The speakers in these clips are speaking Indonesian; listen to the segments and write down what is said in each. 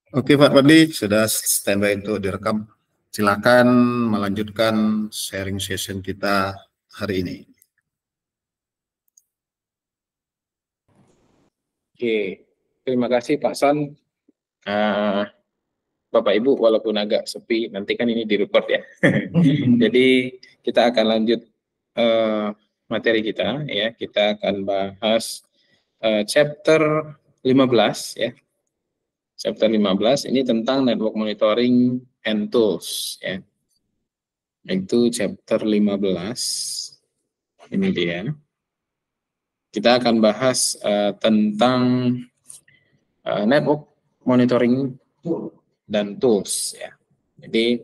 Oke Pak Fadli, sudah standby untuk direkam. Silakan melanjutkan sharing session kita hari ini. Oke, terima kasih Pak Son. Bapak Ibu, walaupun agak sepi, nanti kan ini direcord ya. Jadi kita akan lanjut materi kita ya. Kita akan bahas chapter 15 ya. Chapter 15 ini tentang network monitoring and tools ya. Itu chapter 15. Ini dia. Kita akan bahas tentang network monitoring dan tools ya. Jadi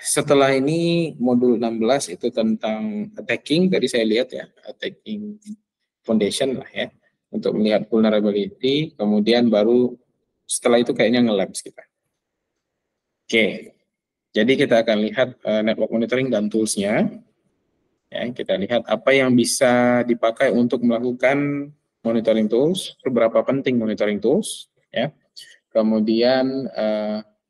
setelah ini modul 16 itu tentang attacking, tadi saya lihat ya, attacking foundation lah ya, untuk melihat vulnerability, kemudian baru setelah itu kayaknya nge-labs kita. Oke, jadi kita akan lihat network monitoring dan tools-nya. Ya, kita lihat apa yang bisa dipakai untuk melakukan monitoring tools, seberapa penting monitoring tools, ya. Kemudian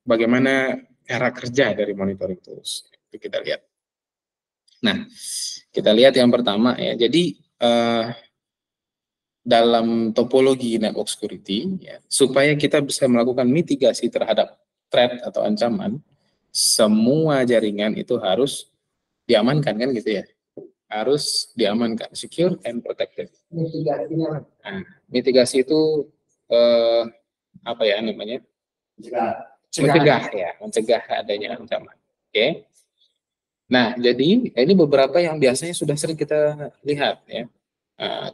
bagaimana cara kerja dari monitoring tools, itu kita lihat. Nah, kita lihat yang pertama ya. Jadi dalam topologi network security, ya, supaya kita bisa melakukan mitigasi terhadap threat atau ancaman, semua jaringan itu harus diamankan kan gitu ya, harus diamankan, secure and protected. Mitigasinya, nah, mitigasi itu apa ya namanya? Mencegah adanya ancaman. Oke. Nah, jadi ini beberapa yang biasanya sudah sering kita lihat ya.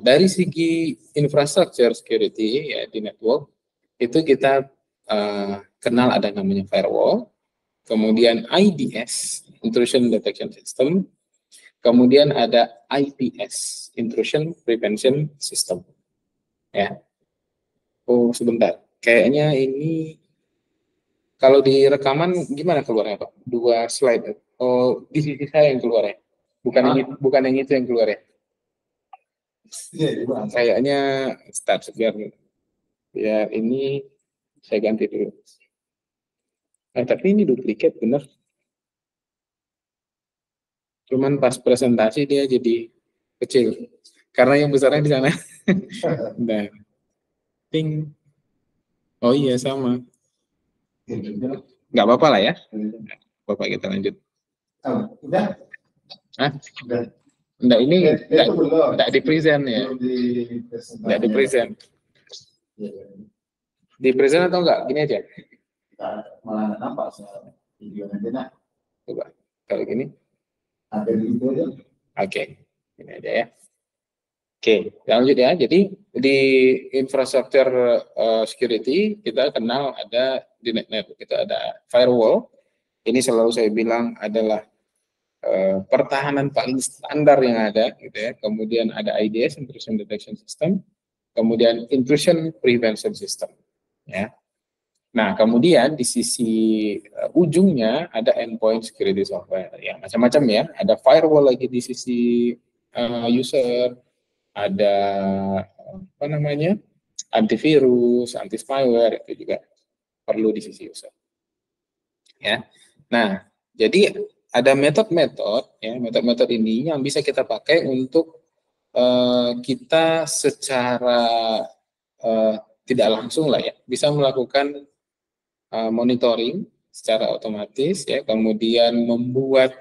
Dari segi infrastructure security ya di network itu kita kenal ada namanya firewall, kemudian IDS (Intrusion Detection System), kemudian ada IPS (Intrusion Prevention System). Ya. Oh sebentar, kayaknya ini kalau di rekaman gimana keluarnya Pak? 2 slide. Oh di sisi saya yang keluar ya, bukan yang itu yang keluar ya. Kayaknya start biar ini saya ganti dulu. Tapi ini duplikat bener. Cuman pas presentasi dia jadi kecil. Karena yang besarnya di sana. Nah, ting. Oh iya sama. Nggak apa-apa lah ya. Bapak kita lanjut. Udah? Hah? Udah. Enggak, ini enggak di present ya. Enggak di present. Di present atau enggak? Gini aja. Malah nggak nampak video nanti nak. Coba kalau gini. Ada di itu aja. Oke, ini aja ya. Oke, lanjut ya. Jadi di infrastructure security kita kenal ada di network kita ada firewall. Ini selalu saya bilang adalah pertahanan paling standar yang ada, gitu ya. Kemudian ada IDS (Intrusion Detection System), kemudian Intrusion Prevention System, ya. Nah, kemudian di sisi ujungnya ada endpoint security software, ya macam-macam ya. Ada firewall lagi di sisi user, ada apa namanya antivirus, anti spyware itu juga perlu di sisi user, ya. Nah, jadi ada metode-metode ya, metode-metode ini yang bisa kita pakai untuk kita secara tidak langsung lah ya bisa melakukan monitoring secara otomatis ya, kemudian membuat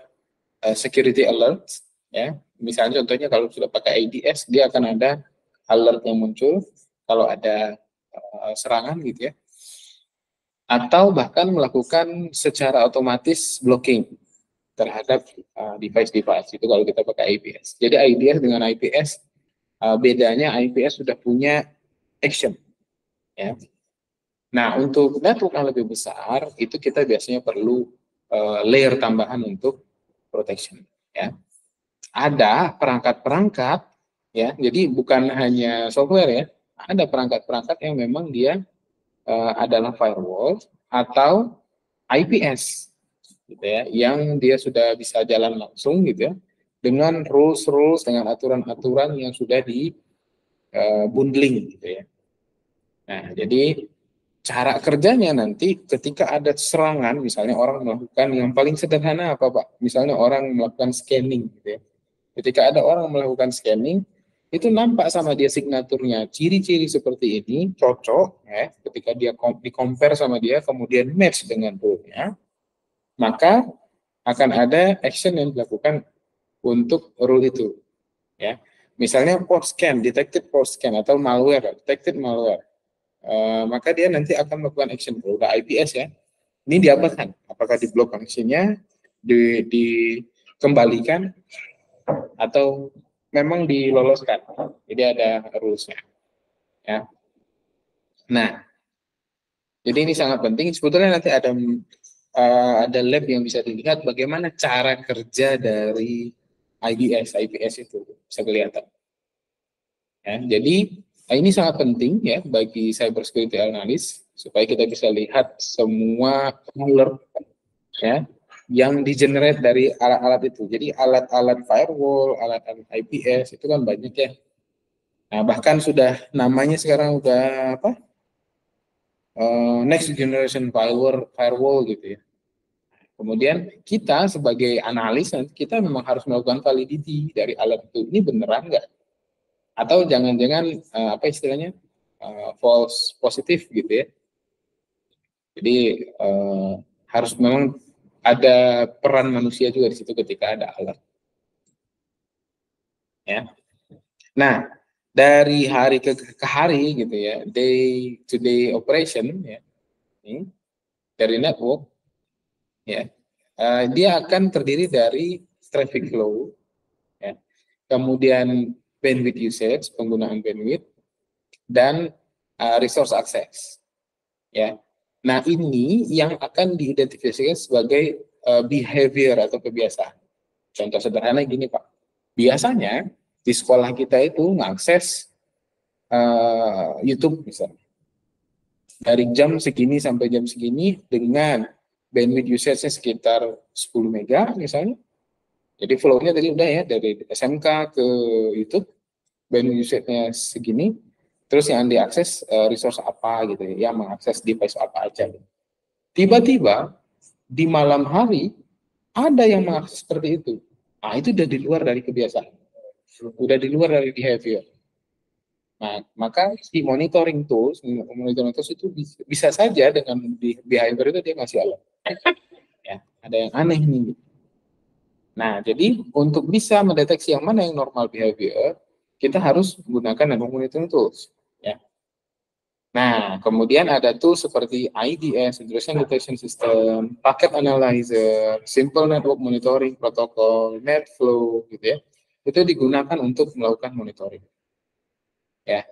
security alert ya. Misalnya contohnya kalau sudah pakai IDS dia akan ada alert yang muncul kalau ada serangan gitu ya. Atau bahkan melakukan secara otomatis blocking terhadap device-device itu kalau kita pakai IPS. Jadi IDS dengan IPS bedanya IPS sudah punya action ya. Nah, untuk network yang lebih besar itu kita biasanya perlu layer tambahan untuk protection ya. Ada perangkat-perangkat ya. Jadi bukan hanya software ya. Ada perangkat-perangkat yang memang dia adalah firewall atau IPS gitu ya, yang dia sudah bisa jalan langsung gitu ya, dengan rules dengan aturan-aturan yang sudah di bundling gitu ya. Nah, jadi cara kerjanya nanti ketika ada serangan, misalnya orang melakukan yang paling sederhana apa Pak? Misalnya orang melakukan scanning gitu ya. Ketika ada orang melakukan scanning, itu nampak sama dia signaturnya, ciri-ciri seperti ini cocok ya, ketika dia di-compare sama dia, kemudian match dengan rule-nya, maka akan ada action yang dilakukan untuk rule itu ya. Misalnya port scan, detected port scan atau malware, detected malware. Maka dia nanti akan melakukan action rule, udah IPS ya. Ini diapakan? Apakah di block fungsinya, dikembalikan, atau memang diloloskan? Jadi ada rules-nya. Ya. Nah, jadi ini sangat penting. Sebetulnya nanti ada lab yang bisa dilihat bagaimana cara kerja dari IPS itu bisa kelihatan. Ya, jadi ini sangat penting ya bagi cyber security analyst supaya kita bisa lihat semua alert ya yang di-generate dari alat-alat itu. Jadi alat-alat firewall, alat-alat IPS itu kan banyak ya. Nah, bahkan sudah namanya sekarang udah apa? Next generation firewall gitu ya. Kemudian kita sebagai analis kita memang harus melakukan validity dari alat itu. Ini beneran nggak? Atau jangan-jangan apa istilahnya false positif gitu ya. Jadi harus memang ada peran manusia juga di situ ketika ada alat. Ya. Nah, dari hari ke hari gitu ya, day to day operation ya, ini, dari network ya, dia akan terdiri dari traffic flow, ya, kemudian bandwidth usage, penggunaan bandwidth, dan resource access. Ya, nah ini yang akan diidentifikasikan sebagai behavior atau kebiasaan. Contoh sederhana gini Pak, biasanya di sekolah kita itu mengakses YouTube misalnya dari jam segini sampai jam segini dengan bandwidth usage-nya sekitar 10 mega misalnya. Jadi flow-nya tadi udah ya dari SMK ke YouTube, bandwidth usage-nya segini, terus yang diakses resource apa gitu ya, yang mengakses device apa aja. Tiba-tiba di malam hari ada yang mengakses seperti itu. Nah, itu udah di luar dari kebiasaan. Udah di luar dari behavior. Nah, maka si monitoring tools itu bisa saja dengan behavior itu dia ngasih alert. Ya, ada yang aneh nih. Nah, jadi untuk bisa mendeteksi yang mana yang normal behavior, kita harus menggunakan network monitoring tools. Ya. Nah, kemudian ada tools seperti IDS, Intrusion Detection System, Packet Analyzer, Simple Network Monitoring Protocol, NetFlow, gitu ya. Itu digunakan untuk melakukan monitoring. Ya.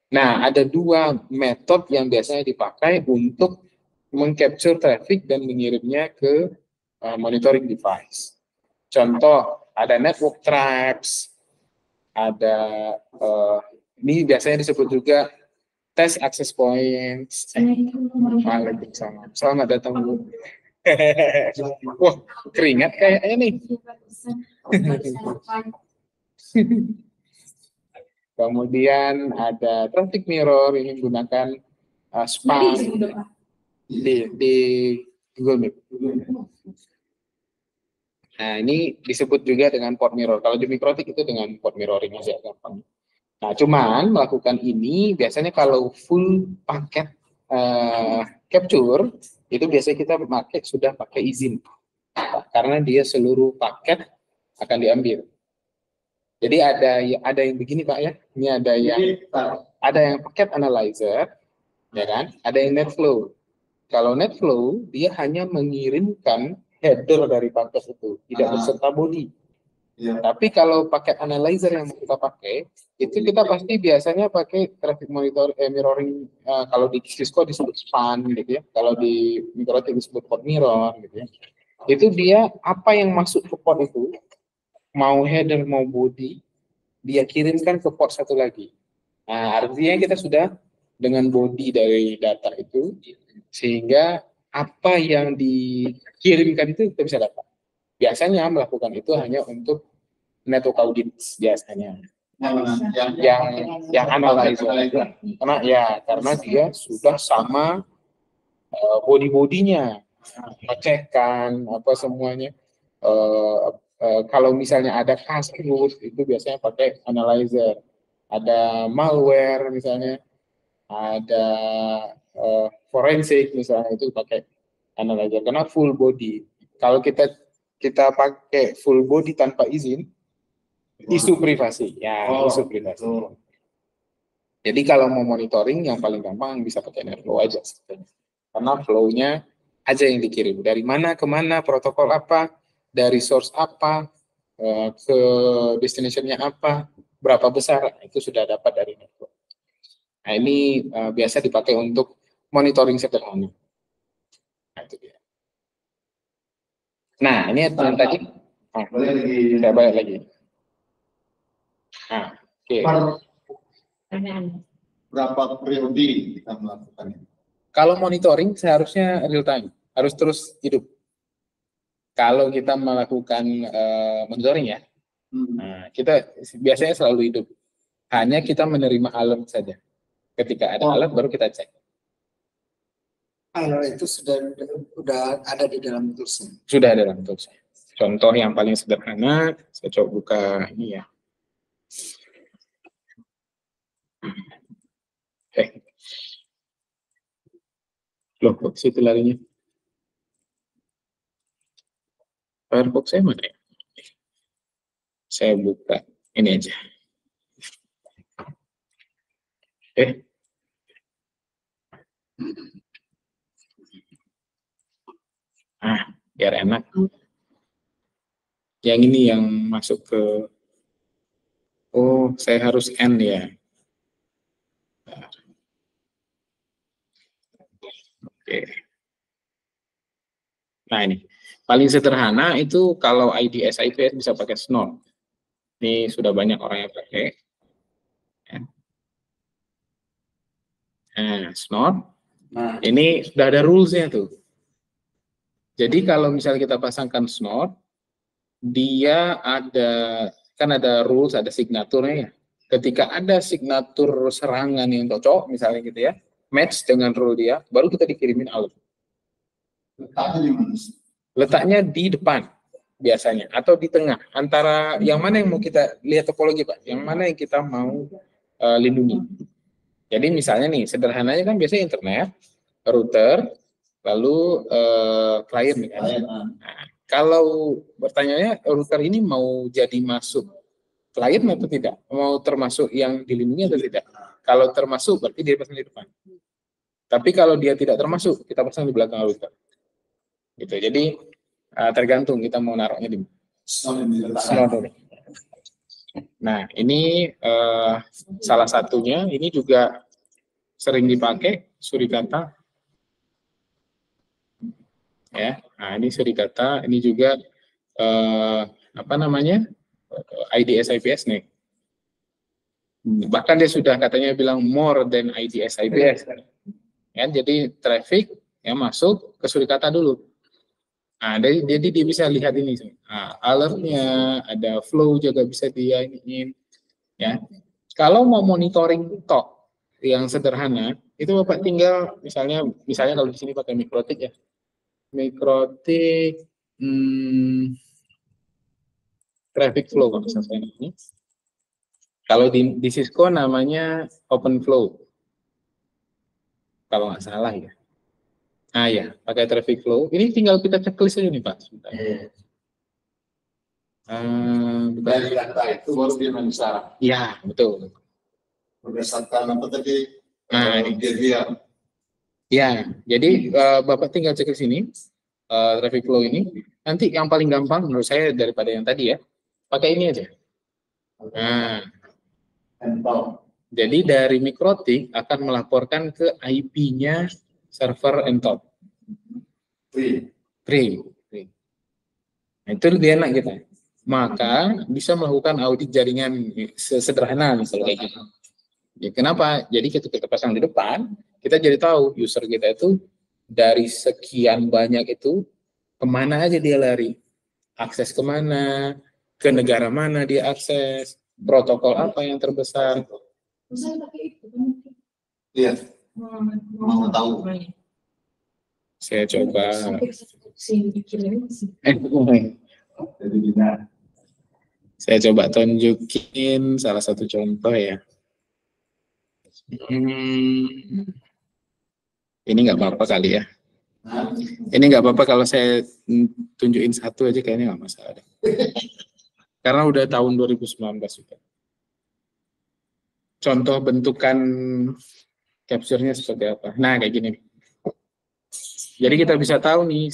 Nah, ada dua metode yang biasanya dipakai untuk mengcapture traffic dan mengirimnya ke monitoring device. Contoh, ada network traps, ada ini biasanya disebut juga test access points. Waalaikumsalam. Selamat datang Bu. Wah, keringat kayaknya nih. Kemudian ada traffic mirror ini menggunakan spam di Google Meet. Nah, ini disebut juga dengan port mirror. Kalau di Mikrotik itu dengan port mirroring aja gampang. Nah, cuman melakukan ini biasanya kalau full paket capture itu biasanya kita sudah pakai izin. Karena dia seluruh paket akan diambil. Jadi ada yang begini Pak ya. Ini ada yang paket analyzer, ya kan? Ada yang NetFlow. Kalau NetFlow dia hanya mengirimkan header dari paket itu, tidak beserta body. Tapi kalau paket analyzer yang kita pakai, itu kita pasti biasanya pakai traffic mirroring. Kalau di Cisco disebut span gitu ya. Kalau di Mikrotik disebut port mirror gitu ya. Itu dia apa yang masuk ke port itu, mau header mau body, dia kirimkan ke port satu lagi. Nah, artinya kita sudah dengan body dari data itu, sehingga apa yang dikirimkan itu kita bisa dapat. Biasanya melakukan itu hanya untuk network audit biasanya. yang analyzer. Karena dia sudah sama body-bodinya, ngecekkan apa semuanya. Kalau misalnya ada kasus itu biasanya pakai analyzer. Ada malware misalnya, ada forensik misalnya, itu pakai analyzer karena full body. Kalau kita pakai full body tanpa izin, isu privasi isu privasi. Jadi kalau mau monitoring yang paling gampang bisa pakai Netflow aja sebetulnya. Karena flow-nya aja yang dikirim, dari mana ke mana, protokol apa, dari source apa, ke destination-nya apa, berapa besar, itu sudah dapat dari Netflow. Nah, ini biasa dipakai untuk monitoring sederhana. Nah, itu dia. Nah, ini yang tadi. Saya balik lagi. Nah, oke. Berapa periode kita melakukan ini? Kalau monitoring seharusnya real time, harus terus hidup. Kalau kita melakukan monitoring ya, nah, kita biasanya selalu hidup. Hanya kita menerima alert saja. Ketika ada alert baru kita cek. Alert itu sudah ada di dalam tools. Sudah ada dalam tools. Contoh yang paling sederhana, saya coba buka ini ya. Loh, kok situ larinya? Firefox saya mana ya? Saya buka ini aja. Biar enak. Yang ini yang masuk ke, saya harus end ya. Oke. Nah ini, paling sederhana itu kalau IDS IPS bisa pakai Snort. Ini sudah banyak orang yang pakai. Nah, Snort. Nah, ini sudah ada rules-nya tuh. Jadi kalau misalnya kita pasangkan Snort, dia kan ada rules, ada signaturnya ya. Ketika ada signatur serangan yang cocok, misalnya gitu ya, match dengan rule dia, baru kita dikirimin alert. Letaknya di depan biasanya, atau di tengah. Antara yang mana yang mau kita lihat topologi Pak, yang mana yang kita mau lindungi. Jadi misalnya nih, sederhananya kan biasanya internet, router, lalu klien. Nah, kalau bertanyanya router ini mau jadi masuk klien atau tidak? Mau termasuk yang dilindungi atau tidak? Kalau termasuk berarti dia pasang di depan. Tapi kalau dia tidak termasuk, kita pasang di belakang router. Gitu. Jadi tergantung kita mau naruhnya di mana. Nah, ini salah satunya. Ini juga sering dipakai Suricata. Ya, nah ini Suricata, ini juga IDS IPS nih. Bahkan dia sudah katanya bilang more than IDS IPS. Ya, jadi traffic yang masuk ke Suricata dulu. Nah, jadi dia bisa lihat ini, alertnya, ada flow juga bisa dia iniin. Ya, kalau mau monitoring tok yang sederhana, itu Bapak tinggal misalnya kalau di sini pakai Mikrotik ya. Mikrotik traffic flow kalau misalnya ini. Kalau di Cisco namanya Open Flow. Kalau nggak salah ya. Ah ya, pakai traffic flow. Ini tinggal kita checklist aja nih Pak. Dari data itu baru dia bisa. Iya, betul. Berdasarkan apa tadi? Dia. Ya, jadi Bapak tinggal cek ke sini traffic flow ini. Nanti yang paling gampang menurut saya daripada yang tadi ya, pakai ini aja. Nah, jadi dari Mikrotik akan melaporkan ke IP-nya server Entop. Free. Nah, itu lebih enak kita. Maka bisa melakukan audit jaringan sederhana misalnya kayak gitu. Ya, kenapa? Jadi ketika kita pasang di depan, kita jadi tahu user kita itu dari sekian banyak itu kemana aja dia lari, akses kemana, ke negara mana dia akses, protokol apa yang terbesar? Iya, mau tahu. Saya coba. Jadi gimana? Saya coba tunjukin salah satu contoh ya. Ini nggak apa-apa kali ya. Ini nggak apa-apa kalau saya tunjukin satu aja, kayaknya nggak masalah deh. Karena udah tahun 2019 juga. Contoh bentukan capture-nya seperti apa. Nah, kayak gini. Jadi kita bisa tahu nih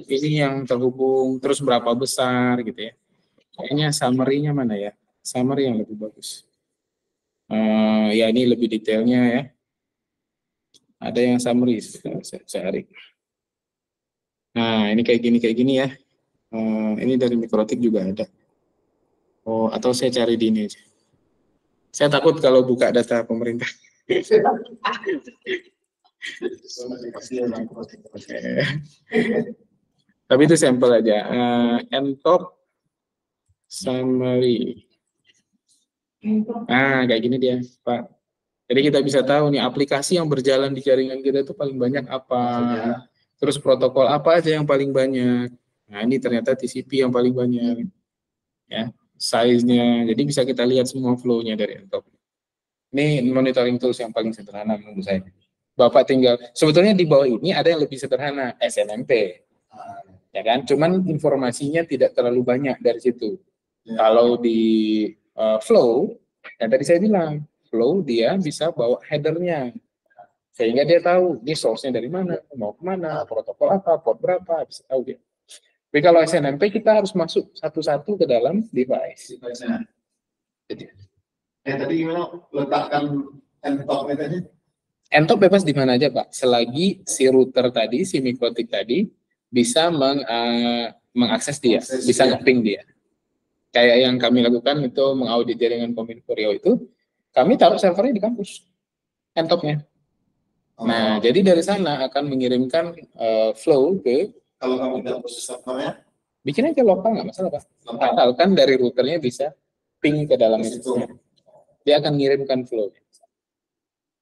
ini yang terhubung, terus berapa besar gitu ya. Kayaknya summary-nya mana ya? Summary yang lebih bagus. Ya ini lebih detailnya ya. Ada yang summary, saya cari. Nah, ini kayak gini ya. Ini dari Mikrotik juga ada. Oh, atau saya cari di ini aja. Saya takut kalau buka data pemerintah. Tapi itu sampel aja. Entop summary. Nah, kayak gini dia, Pak. Jadi kita bisa tahu nih aplikasi yang berjalan di jaringan kita itu paling banyak apa. Terus protokol apa aja yang paling banyak. Nah, ini ternyata TCP yang paling banyak. Ya, size-nya. Jadi bisa kita lihat semua flow-nya dari Entop. Ini monitoring tools yang paling sederhana menurut saya. Bapak tinggal, sebetulnya di bawah ini ada yang lebih sederhana, SNMP. Ya kan? Cuman informasinya tidak terlalu banyak dari situ. Kalau di flow, yang tadi saya bilang, flow dia bisa bawa header-nya. Sehingga dia tahu, ini source-nya dari mana, mau kemana, protokol apa, port berapa, bisa tahu dia. Tapi kalau SNMP kita harus masuk satu-satu ke dalam device. Jadi, tadi gimana letakkan Entop tadi? Entop bebas di mana aja, Pak. Selagi si router tadi, si Mikrotik tadi bisa mengakses dia, bisa nge-ping dia. Kayak yang kami lakukan itu mengaudit jaringan Kominfo Riau itu, kami taruh servernya di kampus, Entopnya. Nah, jadi dari sana akan mengirimkan flow ke. Kalau kamu tidak proses servernya, bikin aja lokal, nggak masalah, Pak. Asalkan dari routernya bisa ping ke dalam itu. Dia akan mengirimkan flow.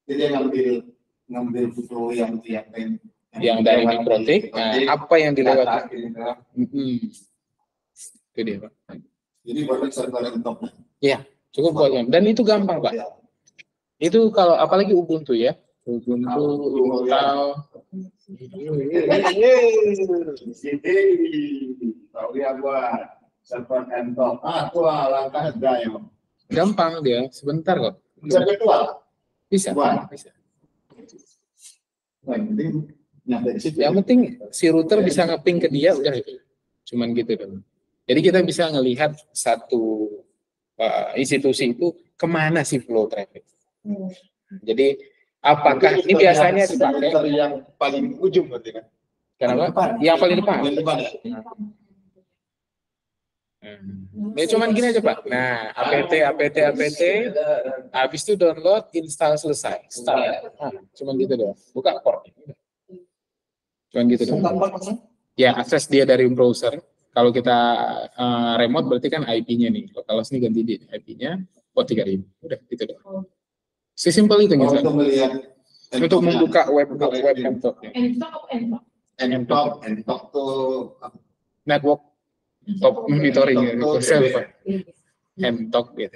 Jadi ngambil flow yang dari Mikrotik. Nah, apa yang dilewati? Itu dia, Pak. Jadi buat server Entop. Iya, cukup buat yang. Dan itu gampang, Pak. Itu kalau apalagi Ubuntu ya. Ubuntu, Ubuntu. Tahu ya gua server Entop. Aku langkah aja. Gampang dia, sebentar kok. Bisa virtual? Bisa. Yang penting si router bisa nge-ping ke dia, udah itu. Cuman gitu dong. Jadi kita bisa ngelihat satu institusi itu kemana sih flow traffic. Jadi apakah ini biasanya dipakai yang paling ujung berarti kan? Kenapa? Yang paling depan. Ya cuman gini aja, Pak. Nah, apt, habis itu download, install, selesai. Start. Cuman gitu doang. Buka port. Cuman gitu doang. Ya, akses dia dari browser. Kalau kita remote berarti kan IP-nya nih. Kalau sini ganti di IP-nya, port 3000. Udah, gitu doang. Sesimpel itu misalnya. Untuk membuka web Entop. Entop tuh network top monitoring gitu. Entop gitu.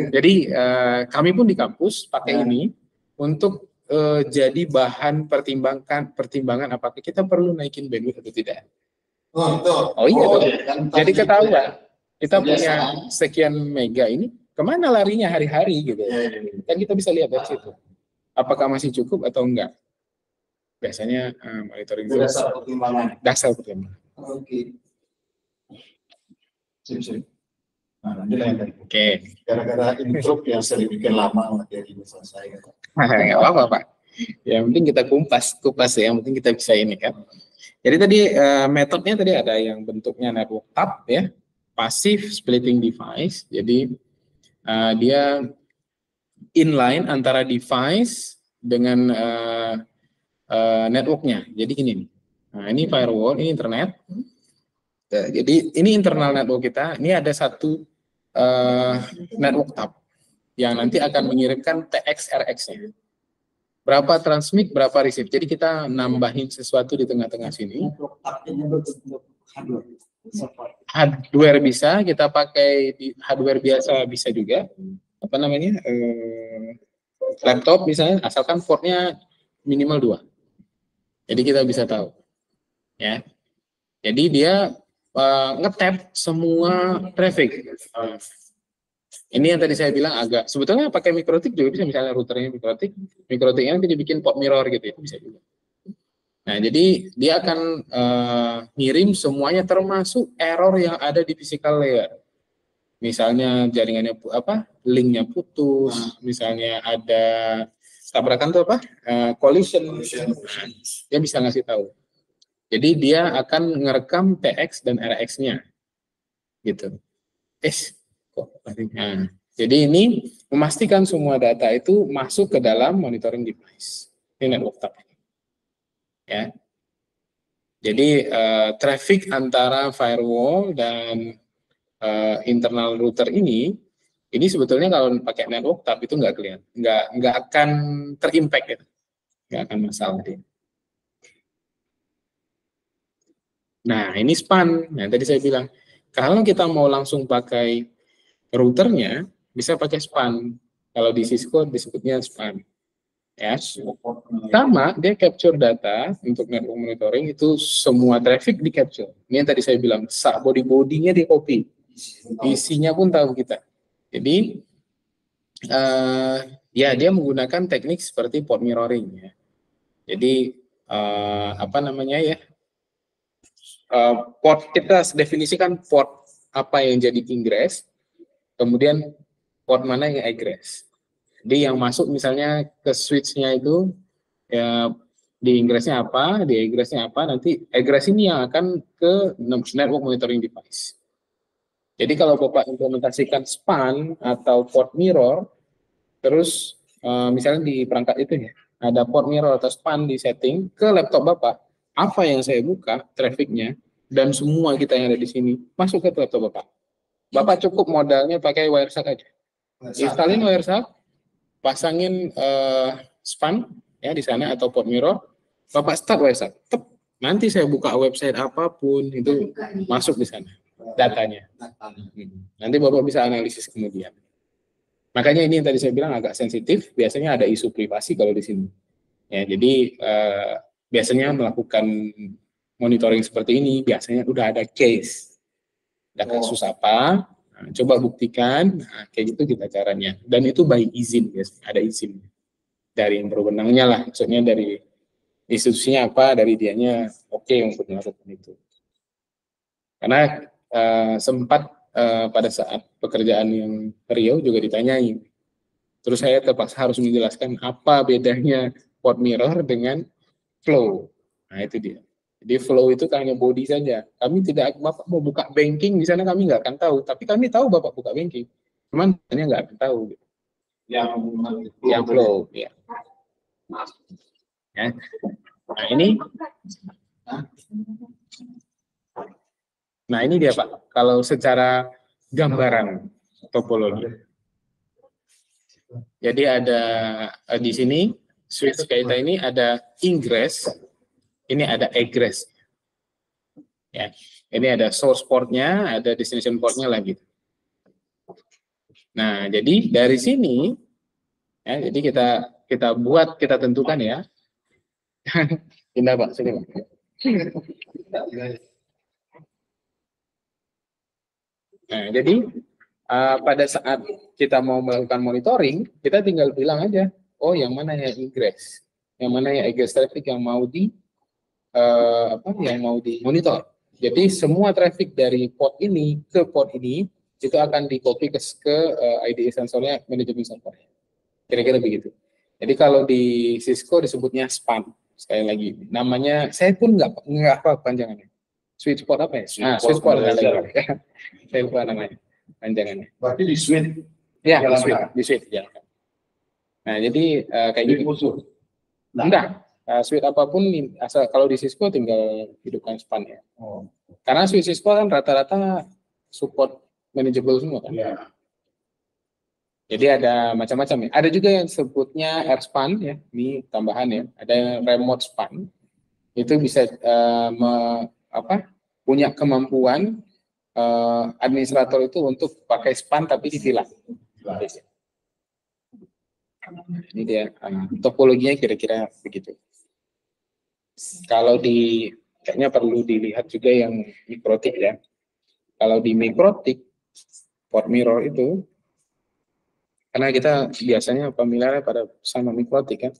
Jadi kami pun di kampus pakai ini untuk jadi bahan pertimbangan apakah kita perlu naikin bandwidth atau tidak. Oh iya. Jadi ketahuan kita punya sekian mega ini kemana larinya hari-hari gitu. Kan kita bisa lihat dari situ. Apakah masih cukup atau enggak. Biasanya monitoring dasar pertimbangan. Oke. Oke. Gara-gara intro yang sedemikian lama jadi selesai. Nggak apa-apa, Pak. Yang penting kita kupas ya. Yang penting kita bisa ini kan. Jadi tadi metodenya tadi ada yang bentuknya network tab ya, passive splitting device. Jadi dia inline antara device dengan networknya. Jadi gini nih. Nah, ini firewall, ini internet. Ya, jadi ini internal network kita. Ini ada satu network tab yang nanti akan mengirimkan TX RX-nya. Berapa transmit, berapa receive. Jadi kita nambahin sesuatu di tengah-tengah sini. Hardware bisa, kita pakai di hardware biasa bisa juga. Apa namanya? Laptop misalnya, asalkan portnya minimal 2. Jadi kita bisa tahu. Ya. Jadi dia nge-tap semua traffic. Ini yang tadi saya bilang agak, sebetulnya pakai mikrotik juga bisa, misalnya routernya mikrotiknya nanti dibikin port mirror gitu, itu bisa juga. Nah, jadi dia akan ngirim semuanya termasuk error yang ada di physical layer. Misalnya jaringannya linknya putus, misalnya ada tabrakan tuh collision, dia bisa ngasih tahu. Jadi dia akan ngerekam TX dan RX-nya, gitu. Nah, jadi ini memastikan semua data itu masuk ke dalam monitoring device. Ini network tab. Ya. Jadi traffic antara firewall dan internal router ini sebetulnya kalau pakai network tab itu nggak kelihatan, nggak akan terimpact, gitu. Nggak akan masalah dia. Nah, ini span. Nah, tadi saya bilang, kalau kita mau langsung pakai routernya, bisa pakai span. Kalau di Cisco disebutnya span. Ya. Sama, dia capture data untuk network monitoring, itu semua traffic di-capture. Ini yang tadi saya bilang, body-body-nya di-copy. Isinya pun tahu kita. Jadi, ya dia menggunakan teknik seperti port mirroring. Ya. Jadi, port kita definisikan port apa yang jadi ingress, kemudian port mana yang egress. Jadi yang masuk misalnya ke switch-nya itu ya di ingress-nya apa, di egress-nya apa, nanti egress ini yang akan ke network monitoring device. Jadi kalau Bapak implementasikan span atau port mirror, terus misalnya di perangkat itu ya, ada port mirror atau span di setting ke laptop Bapak, apa yang saya buka, trafficnya, dan semua kita yang ada di sini, masuk ke laptop Bapak. Bapak cukup modalnya pakai Wireshark aja. Installin Wireshark, pasangin span ya di sana atau port mirror, Bapak start Wireshark. Nanti saya buka website apapun, itu masuk di sana, datanya. Nanti Bapak bisa analisis kemudian. Makanya ini yang tadi saya bilang agak sensitif, biasanya ada isu privasi kalau di sini. Ya, jadi biasanya melakukan monitoring seperti ini, biasanya udah ada case. Ada kasus apa, coba buktikan, kayak gitu kita caranya. Dan itu by izin, ada izin. Dari yang berwenangnya lah, maksudnya dari institusinya apa, dari dianya oke untuk melakukan itu. Karena sempat pada saat pekerjaan yang Riau juga ditanyai. Terus saya terpaksa harus menjelaskan apa bedanya port mirror dengan flow. Nah itu dia. Jadi flow itu hanya body saja. Kami tidak, Bapak mau buka banking di sana kami nggak akan tahu. Tapi kami tahu Bapak buka banking. Cuman hanya nggak akan tahu. Yang flow. Ya. Ya. Nah ini. Nah ini dia Pak. Kalau secara gambaran topologi. Jadi ada di sini switch kita ini ada ingress, ini ada egress. Ya, ini ada source portnya, ada destination portnya lagi. Nah, jadi dari sini, ya, jadi kita tentukan ya. Pindah Pak, sini Pak. Nah, jadi pada saat kita mau melakukan monitoring, kita tinggal bilang aja, oh yang mana yang ingress, yang mana yang egress traffic yang mau dimonitor. Jadi semua traffic dari port ini ke port ini itu akan di-copy ke IDE sensornya, manajemen sensornya. Kira-kira begitu. Jadi kalau di Cisco disebutnya span. Sekali lagi, namanya saya pun nggak apa panjangannya. Switch port apa ya? Switch port saya lupa namanya panjangannya. Berarti di switch. Ya, di switch ya. Nah, jadi kayak gitu. Enggak. Suite apapun, asal kalau di Cisco tinggal hidupkan span ya. Karena suite Cisco kan rata-rata support manageable semua kan. Iya. Jadi ada macam-macam ya. Ada juga yang sebutnya AirSpan ya, ini tambahan ya. Ada yang remote span. Itu bisa punya kemampuan administrator itu untuk pakai span tapi di VLAN. Ini dia topologinya kira-kira begitu. Kalau kayaknya perlu dilihat juga yang mikrotik ya. Kalau di mikrotik port mirror itu, karena kita biasanya familiar pada sama mikrotik kan.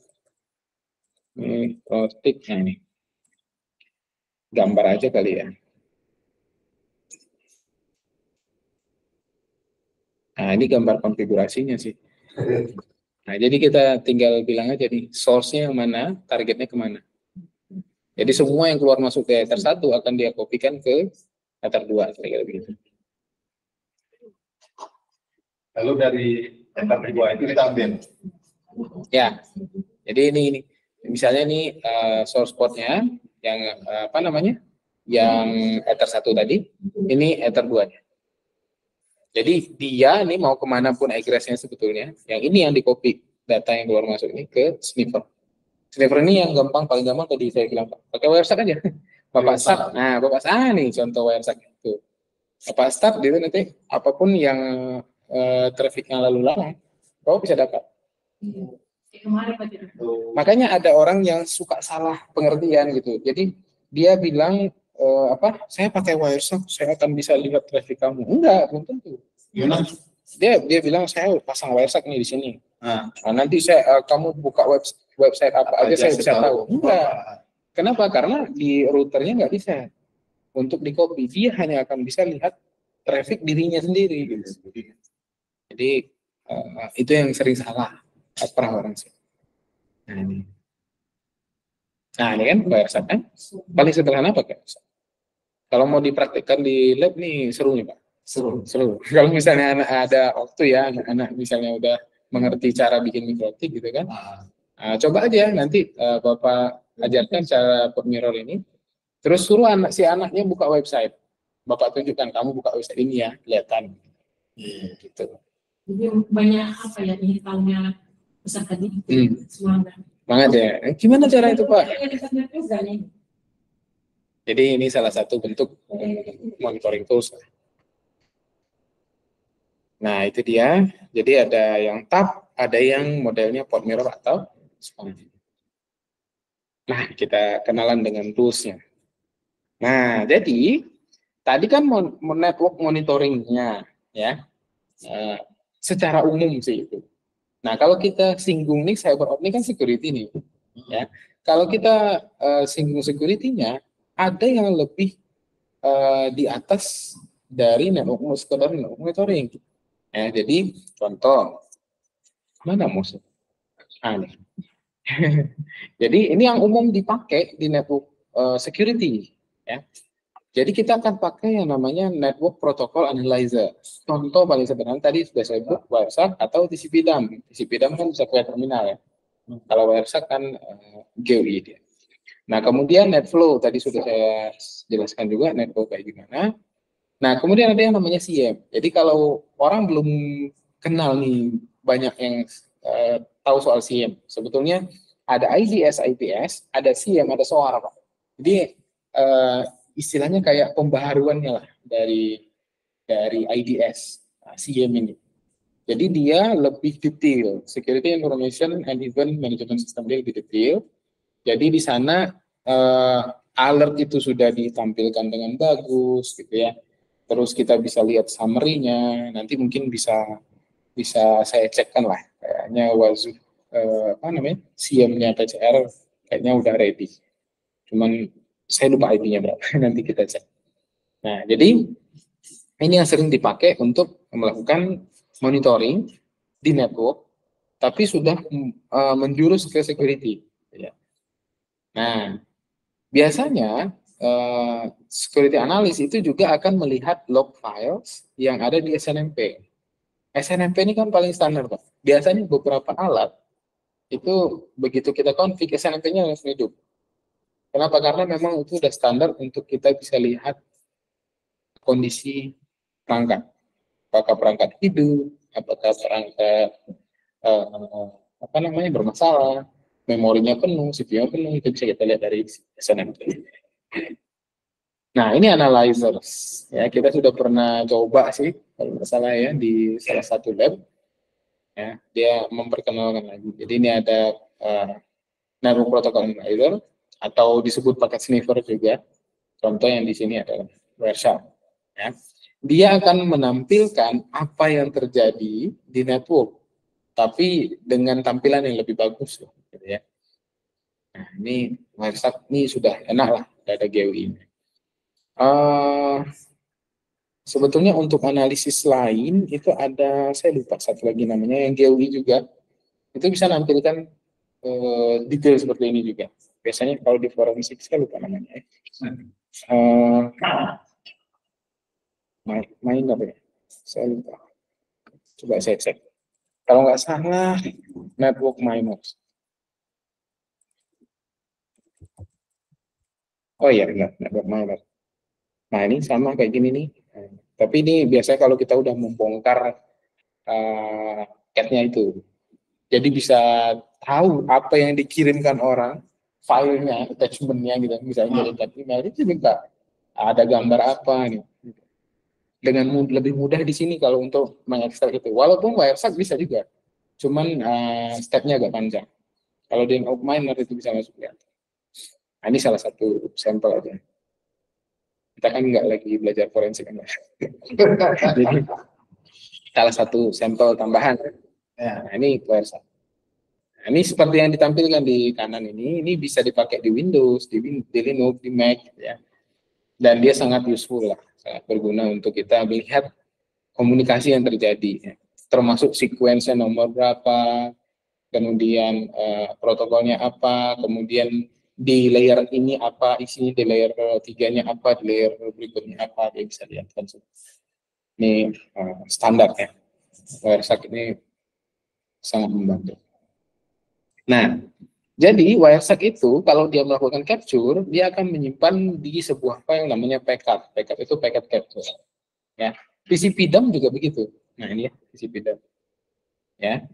Mikrotik, nah ini gambar aja kali ya. Nah ini gambar konfigurasinya sih. Nah jadi kita tinggal bilang aja nih source-nya yang mana, targetnya kemana. Jadi semua yang keluar masuk ke Ether 1 akan dia kopikan ke Ether 2, kira-kira begitu. Lalu dari Ether 2 itu kita ambil. Ya, jadi ini misalnya ini source port-nya yang yang Ether 1 tadi, ini Ether 2-nya. Jadi dia ini mau kemanapun egress-nya sebetulnya, yang ini yang di-copy data yang keluar masuk ini ke sniffer. Sniffer ini yang paling gampang tadi saya bilang, pakai Wireshark aja. Bapak start, Bapak nih contoh Wireshark itu. Bapak start itu nanti apapun yang trafficnya lalu lalang, Bapak bisa dapat. Makanya ada orang yang suka salah pengertian gitu. Jadi dia bilang saya pakai Wireshark, saya akan bisa lihat traffic kamu. Enggak, belum tentu. Dia bilang saya pasang Wireshark nih di sini. Nah, nanti kamu buka website apa aja saya bisa tahu. Enggak. Kenapa? Karena di routernya nggak bisa untuk di copy. Dia hanya akan bisa lihat traffic dirinya sendiri. Gitu. Jadi itu yang sering salah orang sih. Nah ini kan Wireshark kan paling sederhana pakai Wireshark. Kalau mau dipraktikkan di lab nih seru nih Pak. Seru. Kalau misalnya anak ada waktu ya, anak-anak misalnya udah mengerti cara bikin mikrotik gitu kan. Coba aja nanti Bapak ajarkan cara port mirror ini. Terus suruh anaknya buka website. Bapak tunjukkan kamu buka website ini ya, kelihatan. Gitu. Jadi banyak digitalnya besar tadi. Semangat ya. Gimana cara itu Pak? Jadi ini salah satu bentuk monitoring tools. Nah itu dia. Jadi ada yang tab, ada yang modelnya port mirror atau span. Nah kita kenalan dengan toolsnya. Nah jadi tadi kan network monitoringnya ya. Secara umum sih itu. Nah kalau kita singgung nih cyber optik kan security nih. Ya. Kalau kita singgung security-nya, ada yang lebih di atas dari network monitoring. Ya, jadi contoh mana musuh? Nih. Jadi ini yang umum dipakai di network security. Ya. Jadi kita akan pakai yang namanya network protocol analyzer. Contoh paling sederhana tadi sudah saya sebut Wireshark atau TCP/DAM. TCP/DAM kan bisa via terminal ya. Kalau Wireshark kan GUI dia. Nah kemudian NetFlow tadi sudah saya jelaskan juga NetFlow kayak gimana. Nah kemudian ada yang namanya SIEM. Jadi kalau orang belum kenal nih banyak yang tahu soal SIEM. Sebetulnya ada IDS, IPS, ada SIEM, ada SOAR Pak. Jadi istilahnya kayak pembaharuannya lah dari IDS, SIEM ini. Jadi dia lebih detail, Security Information and Event Management System dia lebih detail. Jadi di sana alert itu sudah ditampilkan dengan bagus, gitu ya. Terus kita bisa lihat summary-nya, nanti mungkin bisa saya cekkan lah, kayaknya Wazoo SIEM-nya PCR kayaknya udah ready. Cuman saya lupa IP-nya berapa, nanti kita cek. Nah, jadi ini yang sering dipakai untuk melakukan monitoring di network, tapi sudah menjurus ke security. Ya. Nah, biasanya security analyst itu juga akan melihat log files yang ada di SNMP. SNMP ini kan paling standar, Pak. Biasanya beberapa alat itu begitu kita config SNMP-nya langsung hidup. Kenapa? Karena memang itu udah standar untuk kita bisa lihat kondisi perangkat. Apakah perangkat hidup, apakah perangkat bermasalah, memorinya penuh, CPU-nya penuh, itu bisa kita lihat dari SNMP. Nah, ini analyzers. Ya, kita sudah pernah coba sih, kalau nggak salah ya, di salah satu lab. Ya, dia memperkenalkan lagi. Jadi ini ada network protocol analyzer, atau disebut paket sniffer juga. Contoh yang di sini adalah Wireshark. Ya. Dia akan menampilkan apa yang terjadi di network, tapi dengan tampilan yang lebih bagus. Gitu ya. Nah, ini Wireshark ini sudah enak lah, ada GUI. Sebetulnya untuk analisis lain itu ada, saya lupa satu lagi namanya, yang GUI juga. Itu bisa nampilkan detail seperti ini juga. Biasanya kalau di forensik saya lupa namanya. Main apa ya? Saya lupa. Coba saya cek. Kalau nggak salah, network miners. Oh iya, network miner. Nah, ini sama kayak gini nih. Tapi ini biasanya kalau kita udah membongkar cat-nya itu. Jadi bisa tahu apa yang dikirimkan orang, filenya, attachment-nya gitu. Misalnya dari cat email, itu juga ada gambar apa nih. Dengan lebih mudah di sini kalau untuk mengekstrak itu. Walaupun Wireshark bisa juga. Cuman step-nya agak panjang. Kalau di Miner itu bisa masuk ya. Nah, ini salah satu sampel aja. Kita kan nggak lagi belajar forensik kan. Jadi salah satu sampel tambahan. Nah, ini Wireshark. Nah, ini seperti yang ditampilkan di kanan ini bisa dipakai di Windows, di Linux, di Mac ya. Dan dia sangat useful lah, sangat berguna untuk kita melihat komunikasi yang terjadi, ya. Termasuk sequence-nya nomor berapa, kemudian protokolnya apa, kemudian di layer ini apa isinya, di layer 3-nya apa, di layer berikutnya apa, dia bisa lihat kan. Ini standar ya. Wireshark ini sangat membantu. Nah, jadi Wireshark itu kalau dia melakukan capture, dia akan menyimpan di sebuah file namanya packet. Packet itu packet capture. Ya, TCP/DUMP juga begitu. Nah, ini ya TCP/DUMP. Ya.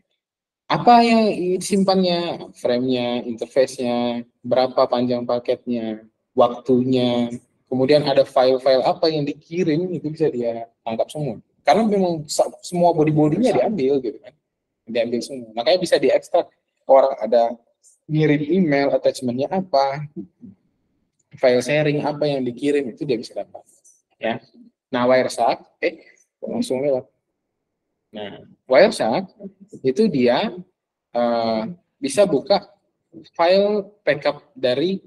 Apa yang disimpannya, frame-nya, interface-nya, berapa panjang paketnya, waktunya, kemudian ada file-file apa yang dikirim, itu bisa dia tangkap semua. Karena memang semua body-bodinya diambil gitu kan. Diambil semua. Makanya bisa diekstrak. Orang ada ngirim email, attachment-nya apa, file sharing apa yang dikirim, itu dia bisa dapat. Ya. Nah, Wireshark, langsung lewat. Nah, Wireshark itu dia bisa buka file backup dari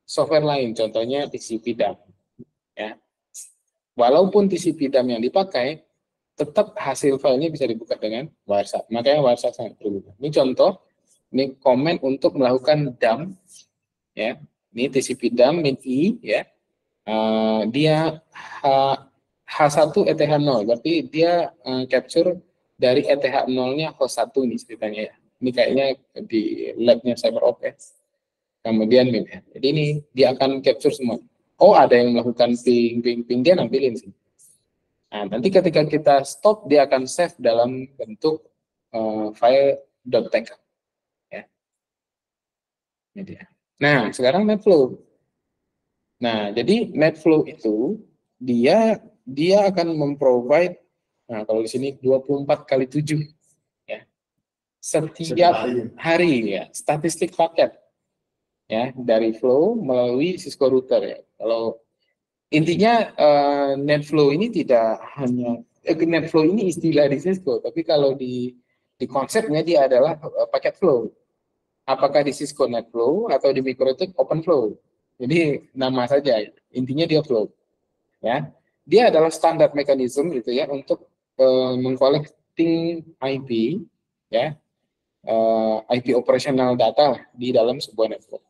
software lain, contohnya TCP/DUMP. Ya. Walaupun TCP/DUMP yang dipakai, tetap hasil filenya bisa dibuka dengan Wireshark. Makanya Wireshark sangat berguna. Ini contoh, ini komen untuk melakukan dump, ya. Ini TCP/DUMP min-i, ya. Dia H1 ETH0, berarti dia capture dari ETH0-nya host 1 nih ceritanya ya. Ini kayaknya di lab-nya CyberOp ya. Kemudian min. Jadi ini dia akan capture semua. Oh, ada yang melakukan ping, dia nampilin sih. Nah, nanti ketika kita stop, dia akan save dalam bentuk file .tk. Ya. Ini dia. Nah, sekarang NetFlow. Nah, jadi NetFlow itu dia akan memprovide, nah kalau di sini 24x7 ya. Setiap hari ya, statistik paket ya dari flow melalui Cisco router ya. Kalau intinya NetFlow ini tidak hanya NetFlow ini istilah di Cisco, tapi kalau di konsepnya dia adalah paket flow. Apakah di Cisco NetFlow atau di MikroTik OpenFlow. Jadi nama saja, intinya dia flow. Ya, dia adalah standar mekanisme gitu ya untuk mengcollecting IP ya, IP operational data di dalam sebuah network.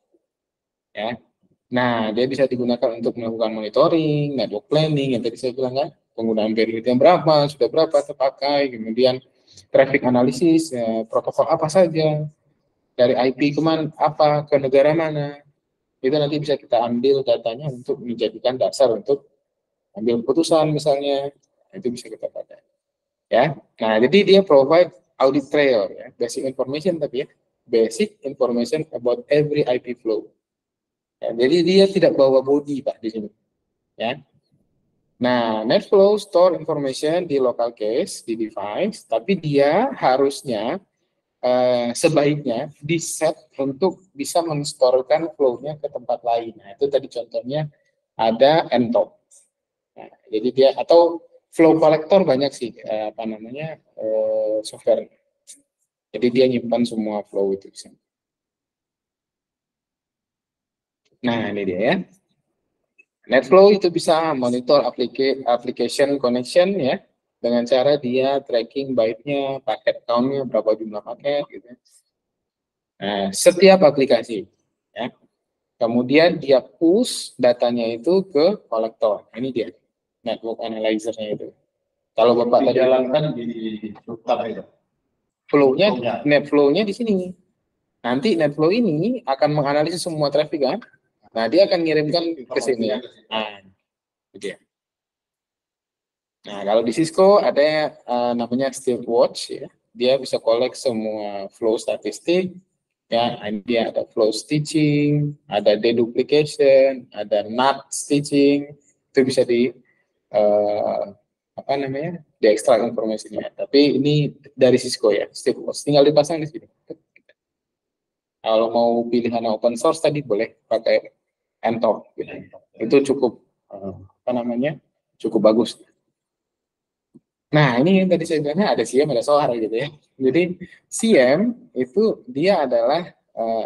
Ya, nah dia bisa digunakan untuk melakukan monitoring, network planning yang tadi saya bilang kan, penggunaan bandwidth yang berapa, sudah berapa terpakai, kemudian traffic analysis, protokol apa saja, dari IP kemana, apa, ke negara mana, itu nanti bisa kita ambil datanya untuk menjadikan dasar untuk ambil keputusan misalnya, itu bisa kita pakai. Ya, nah jadi dia provide audit trail, ya, basic information tapi ya, basic information about every IP flow. Ya, jadi dia tidak bawa body Pak di sini. Ya. Nah, NetFlow store information di local cache, di device, tapi dia harusnya sebaiknya di-set untuk bisa menstorekan flow-nya ke tempat lain. Nah, itu tadi contohnya ada Ntop. Nah, jadi dia, atau flow collector banyak sih, software. Jadi dia nyimpan semua flow itu. Nah, ini dia ya. NetFlow itu bisa monitor application connection ya, dengan cara dia tracking byte-nya, paket count-nya, berapa jumlah paket gitu. Nah, setiap aplikasi ya. Kemudian dia push datanya itu ke kolektor. Ini dia network analyzer-nya itu. Kalau Bapak tadi dijalankan di Luktar itu. flow-nya, NetFlow-nya di sini. Nanti NetFlow ini akan menganalisis semua traffic kan. Nah, dia akan ngirimkan ke sini. Nah, gitu ya. Nah, kalau di Cisco ada namanya Stewardwatch ya. Dia bisa collect semua flow statistik. Ya, dia ada flow stitching, ada deduplication, ada NAT stitching. Itu bisa di diekstrak informasinya. Tapi ini dari Cisco ya, Stewardwatch. Tinggal dipasang di sini. Kalau mau pilihan open source tadi boleh pakai Ntop. Gitu. Itu cukup cukup bagus. Nah, ini yang tadi saya bilang ada SIEM, ada SOAR gitu ya. Jadi SIEM itu dia adalah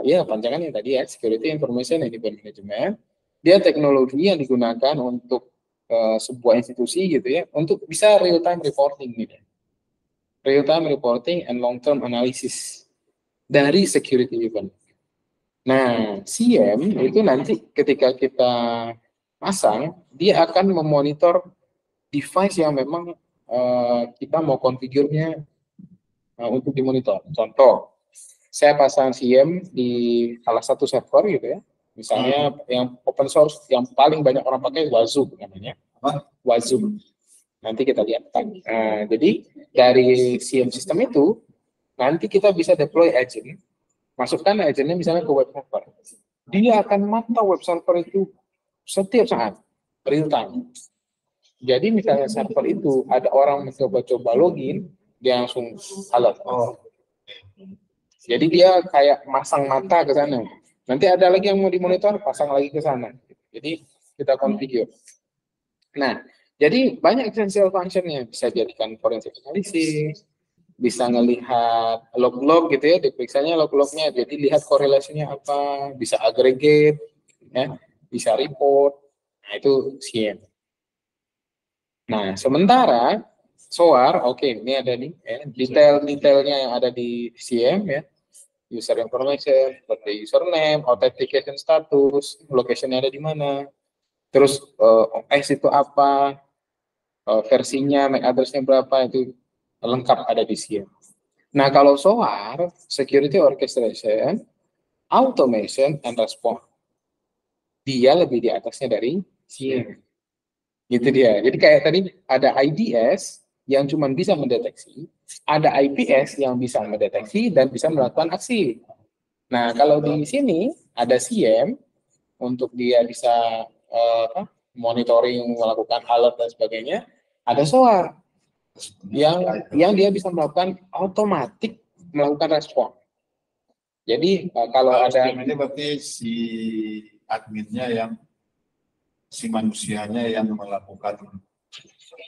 ya panjangannya tadi ya, Security Information and Event Management. Dia teknologi yang digunakan untuk sebuah institusi gitu ya, untuk bisa real time reporting gitu. Real time reporting and long term analysis dari security event. Nah, SIEM itu nanti ketika kita pasang, dia akan memonitor device yang memang kita mau configure-nya untuk dimonitor. Contoh, saya pasang SIEM di salah satu server gitu ya. Misalnya yang open source yang paling banyak orang pakai Wazoo namanya. Wazoo. Nanti kita lihat. Jadi dari SIEM sistem itu nanti kita bisa deploy agent. Masukkan agentnya misalnya ke web server. Dia akan mantau web server itu setiap saat, real time. Jadi misalnya server itu ada orang mencoba-coba login, dia langsung alert. Jadi dia kayak masang mata ke sana. Nanti ada lagi yang mau dimonitor, pasang lagi ke sana. Jadi kita configure. Nah, jadi banyak essential function-nya. Bisa jadikan forensic analysis, bisa ngelihat log-log gitu ya, diperiksanya log-lognya. Jadi lihat korelasinya apa, bisa aggregate, ya, bisa report. Nah, itu SIEM. Nah, sementara SOAR, oke, ini ada nih, ya, detail-detailnya yang ada di SIEM ya, user information, seperti username, authentication status, location-nya ada di mana, terus OS itu apa, versinya, MAC address-nya berapa, itu lengkap ada di SIEM. Nah, kalau SOAR, security orchestration, automation, and response, dia lebih di atasnya dari SIEM. Gitu dia. Jadi kayak tadi ada IDS yang cuma bisa mendeteksi, ada IPS yang bisa mendeteksi dan bisa melakukan aksi. Nah, kalau di sini ada SIEM untuk dia bisa monitoring, melakukan alert dan sebagainya. Ada SOAR yang dia bisa melakukan otomatis melakukan respon. Jadi kalau ada ini berarti si adminnya yang si manusianya yang melakukan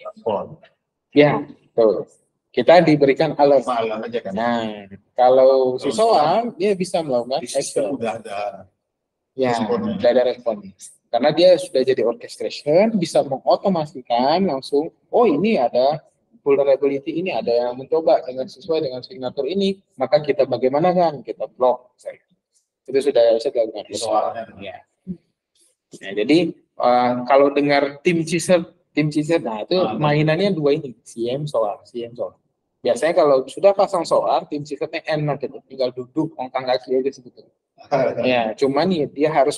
respon. Ya, betul. Kita diberikan alert. Aja kan. Nah, kalau si SOAR dia bisa melakukan action udah ada. Ya, sudah ada respon. Karena dia sudah jadi orchestration, bisa mengotomasikan langsung, oh ini ada vulnerability ini, ada yang mencoba dengan sesuai dengan signatur ini, maka kita bagaimana kan? Kita block. Itu sudah bisa dilakukan. Ya. Nah, jadi kalau dengar tim CISER, nah itu mainannya dua ini, SIEM, SOAR. Biasanya kalau sudah pasang solar, tim sistemnya enak gitu, tinggal duduk, ongkang kaki aja sebetulnya. Ya, cuman nih dia harus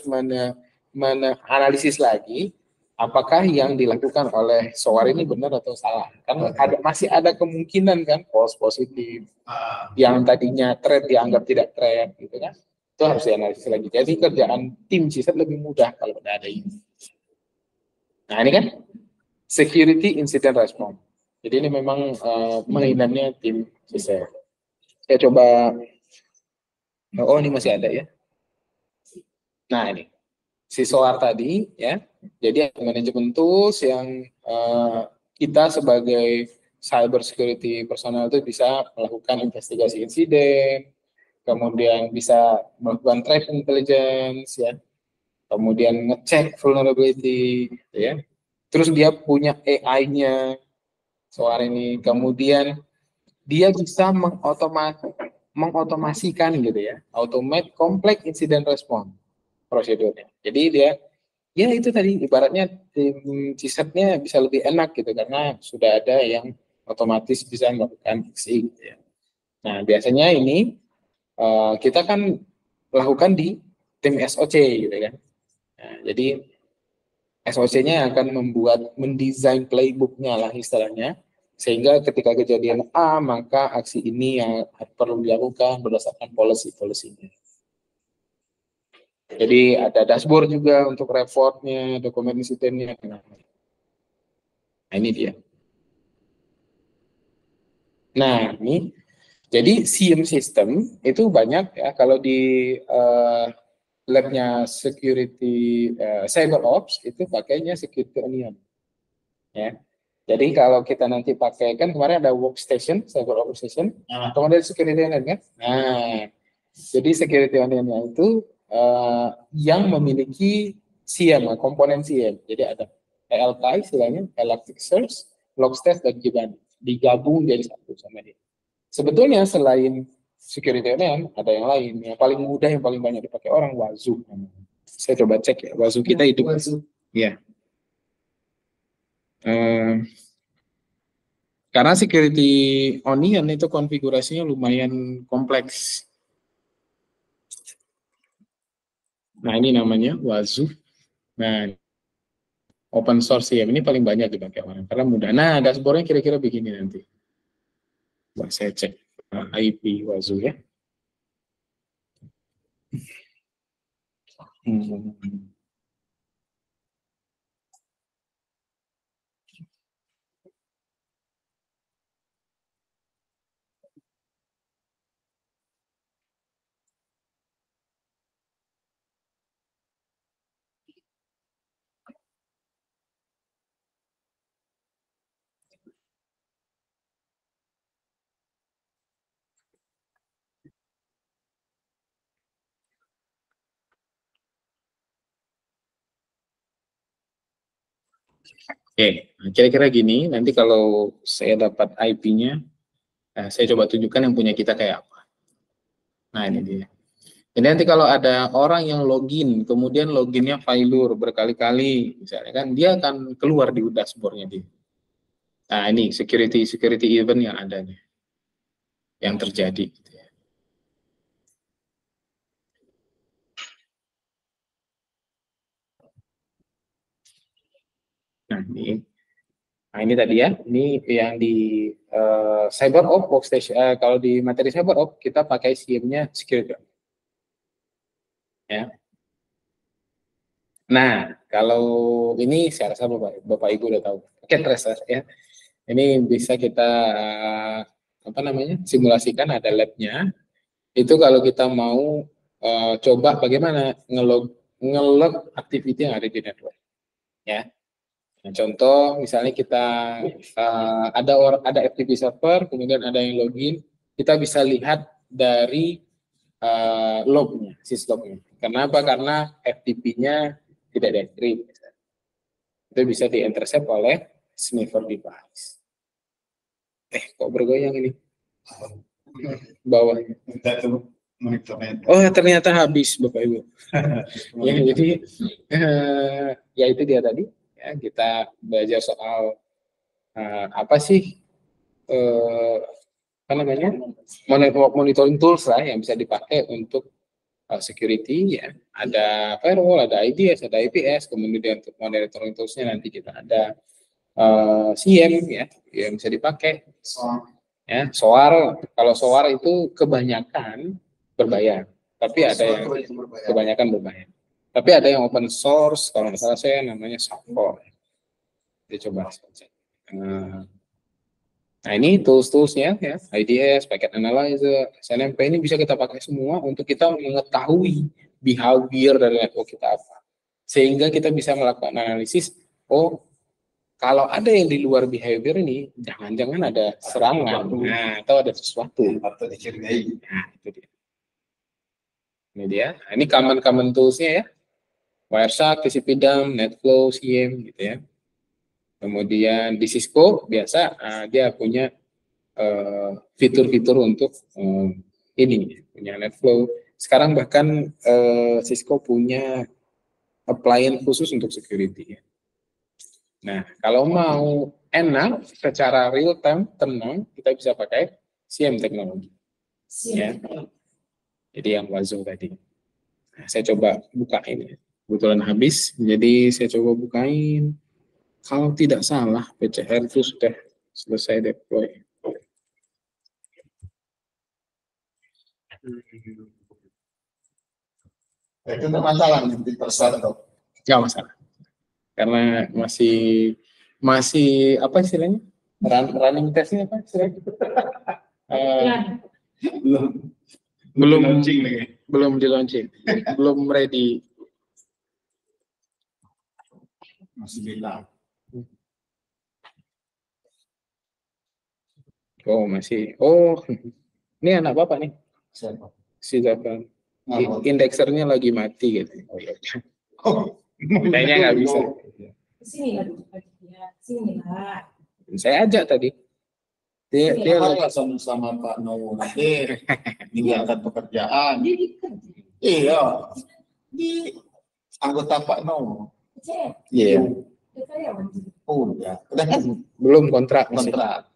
menganalisis lagi apakah yang dilakukan oleh solar ini benar atau salah. Kan masih ada kemungkinan kan false positif, yang tadinya thread dianggap tidak thread gitu kan. Itu harus dianalisis lagi. Jadi kerjaan tim sistem lebih mudah kalau ada ini. Nah, ini kan security incident response. Jadi ini memang mainannya tim sistem. Saya coba, oh ini masih ada ya. Nah ini, si SOAR tadi ya, jadi ada manajemen tools yang kita sebagai cyber security personal itu bisa melakukan investigasi insiden, kemudian bisa melakukan threat intelligence ya, kemudian ngecek vulnerability gitu ya. Terus dia punya AI-nya SOAR ini, kemudian dia bisa mengotomasikan gitu ya, automate complex incident response prosedurnya. Jadi dia, ya itu tadi ibaratnya tim CISET-nya bisa lebih enak gitu karena sudah ada yang otomatis bisa melakukan aksi. Gitu ya. Nah biasanya ini kita kan lakukan di tim SOC gitu kan. Nah, jadi SOC-nya akan mendesain playbook-nya lah istilahnya, sehingga ketika kejadian A maka aksi ini yang perlu dilakukan berdasarkan policy-nya. Jadi ada dashboard juga untuk reportnya, dokumen insidennya. Nah ini dia. Nah ini, jadi SIEM system itu banyak ya. Kalau di labnya security cyber ops itu pakainya security onion. Ya. Jadi kalau kita nanti pakai, kan kemarin ada workstation, cyber ops station, kemudian security onion kan. Nah, jadi security onionnya itu yang memiliki SIEM, komponen SIEM. Jadi ada ELK istilahnya, Elasticsearch, Logstash, dan Kibana. Digabung jadi satu sama dia. Sebetulnya selain security onion, ada yang lain. Yang paling mudah, yang paling banyak dipakai orang, Wazoo. Saya coba cek ya, Wazoo kita hidup. Iya. Karena security onion itu konfigurasinya lumayan kompleks. Nah ini namanya Wazoo. Nah open source ya, ini paling banyak dipakai orang karena mudah. Nah dashboardnya kira-kira begini nanti. Coba saya cek IP Wazoo ya. Oke, kira-kira gini, nanti kalau saya dapat IP-nya, saya coba tunjukkan yang punya kita kayak apa. Nah, ini dia. Jadi nanti kalau ada orang yang login, kemudian loginnya failure berkali-kali, misalnya kan, dia akan keluar di dashboard-nya dia. Nah, ini security event yang ada nih, yang terjadi. Nah, ini tadi ya, ini yang di CyberOps workstation. Kalau di materi CyberOps kita pakai SIEM-nya security. Ya. Nah, kalau ini saya rasa Bapak Ibu udah tahu. Paket tracer ya. Ini bisa kita simulasikan, ada lab-nya. Itu kalau kita mau coba bagaimana ngelog activity yang ada di network. Ya. Nah, contoh misalnya kita ada FTP server, kemudian ada yang login, kita bisa lihat dari lognya, syslognya. Kenapa? Karena FTP-nya tidak di-encrypt. Itu bisa di-intercept oleh sniffer device. Kok bergoyang ini? Bawahnya. Oh, ternyata habis, Bapak Ibu. Ya, jadi ya itu dia tadi. Ya, kita belajar soal apa sih apa namanya, monitoring tools lah yang bisa dipakai untuk security ya. Ada firewall, ada IDS, ada IPS, kemudian untuk monitoring toolsnya nanti kita ada SIEM ya yang bisa dipakai. Ya, SOAR. Kalau SOAR itu kebanyakan berbayar, tapi ada yang kebanyakan berbayar. Tapi ada yang open source, kalau nggak salah saya namanya Sapphire. Kita coba cek. Nah ini tools-toolsnya ya, IDS, Packet Analyzer, SNMP ini bisa kita pakai semua untuk kita mengetahui behavior dari network kita apa. Sehingga kita bisa melakukan analisis, oh kalau ada yang di luar behavior ini, jangan-jangan ada serangan, nah, atau ada sesuatu. Atau dicurigai. Nah itu dia. Ini dia, nah, ini common tools-nya ya. Wireshark, TCP/DUMP, NetFlow, SIEM gitu ya. Kemudian di Cisco biasa dia punya fitur-fitur untuk ini punya NetFlow. Sekarang bahkan Cisco punya appliance khusus untuk security. Nah kalau mau enak secara real time tenang kita bisa pakai SIEM teknologi. Ya. Jadi yang Wazo tadi. Nah, saya coba bukain. Kebetulan habis, jadi saya coba bukain. Kalau tidak salah, PCR itu sudah selesai deploy. Itu tidak masalah nanti persatuan dok. Nggak masalah. Karena masih apa istilahnya? Running testnya apa istilahnya? Belum launching lagi. Belum di launching. Belum ready. Masih beda. Oh masih. Oh ini anak bapak nih. Siapa? Si Zafran. Nah, Indeksernya lagi mati gitu. Oh iya. Kayaknya nggak bisa. Sini lah, sini lah. Saya ajak tadi. Dia Dia sama Pak Nowo nanti meninggalkan pekerjaan. Iya. Di anggota Pak Nowo. Iya. Oh ya. Udah kan Belum kontrak. Masih. kontrak.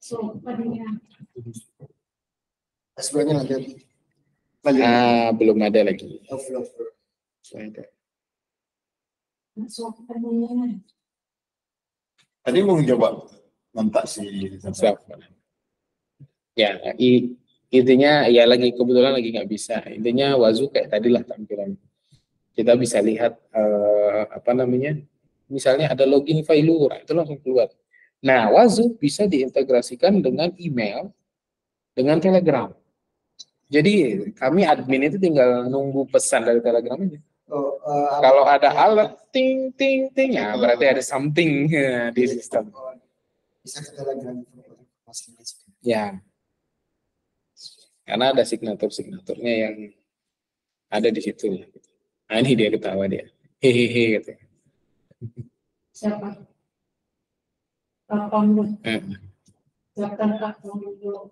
So, tadinya S2-nya nanti. Belum ada lagi. Ada. so tadinya Tadi mau coba kontak si Zafran. Ya, intinya ya lagi kebetulan lagi nggak bisa. Intinya Wazu kayak tadi lah tampilan. Kita bisa lihat apa namanya? Misalnya ada login failure, itu langsung keluar. Nah, Wazu bisa diintegrasikan dengan email, dengan Telegram. Jadi kami admin itu tinggal nunggu pesan dari Telegram aja. Kalau ada alert ting ting ting ya berarti ada something di sistem. Bisa ke Telegram informasi. Ya. Karena ada signaturnya yang ada di situ. Nah, ini dia ketawa dia. Hehehe gitu. siapa? Kapan Eh, siapa kapan dulu?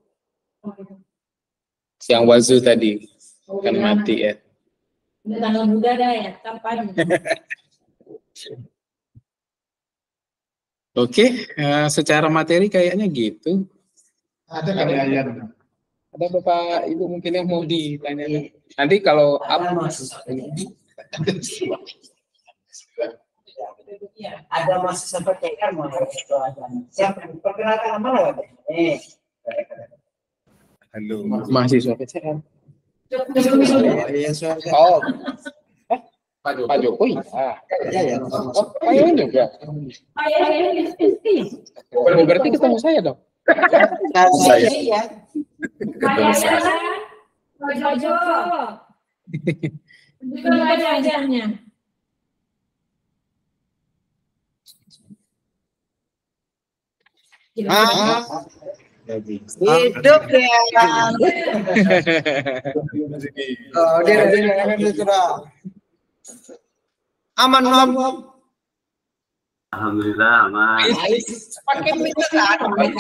Yang Wazu tadi kan mati ya. Tanggal muda dah ya, kapan? Oke, secara materi kayaknya gitu. ada kalian. Ada Bapak Ibu mungkin yang mau ditanya. Nanti kalau ada mahasiswa PTN mau itu ada. Siapa? Perkenalkan nama lah. Halo. mahasiswa PCN. Iya, soalnya. Oh, Pak Jokowi. Ya. Oh, Pak Iwan juga. Berarti ketemu saya dong. Saya. Pak Jojo. Juga wajahnya. Hidup ya. Oh, dia sudah. Aman, Mam. Alhamdulillah aman. Pakai microphone.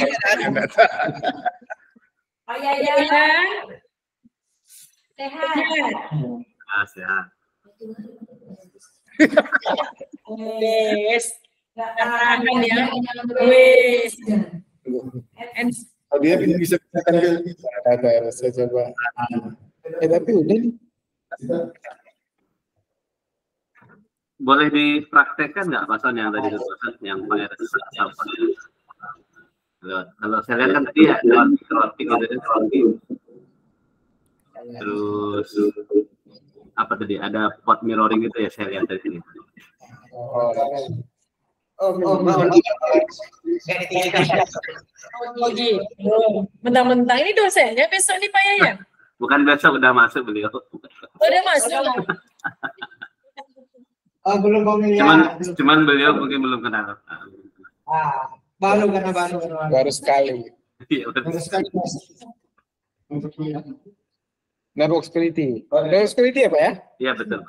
Sehat. Sehat. Wes. Tahan ya. Wes. Oh, dia bisa kan Ada saya coba. Tapi udah nih. Boleh dipraktekkan nggak Pason yang tadi itu Pason yang wireless kalau saya lihat kan tadi ya roti gitu kan terus apa tadi ada pot mirroring gitu ya saya lihat dari sini. Mentang-mentang ini dosennya besok nih Pak Yayan. Bukan besok udah masuk beliau. Udah masuk. Oh, belum pemilihan. Cuman beliau mungkin belum kenal. Baru. Baru sekali. Iya, Baru sekali. Network security. Network security ya Pak ya? iya betul.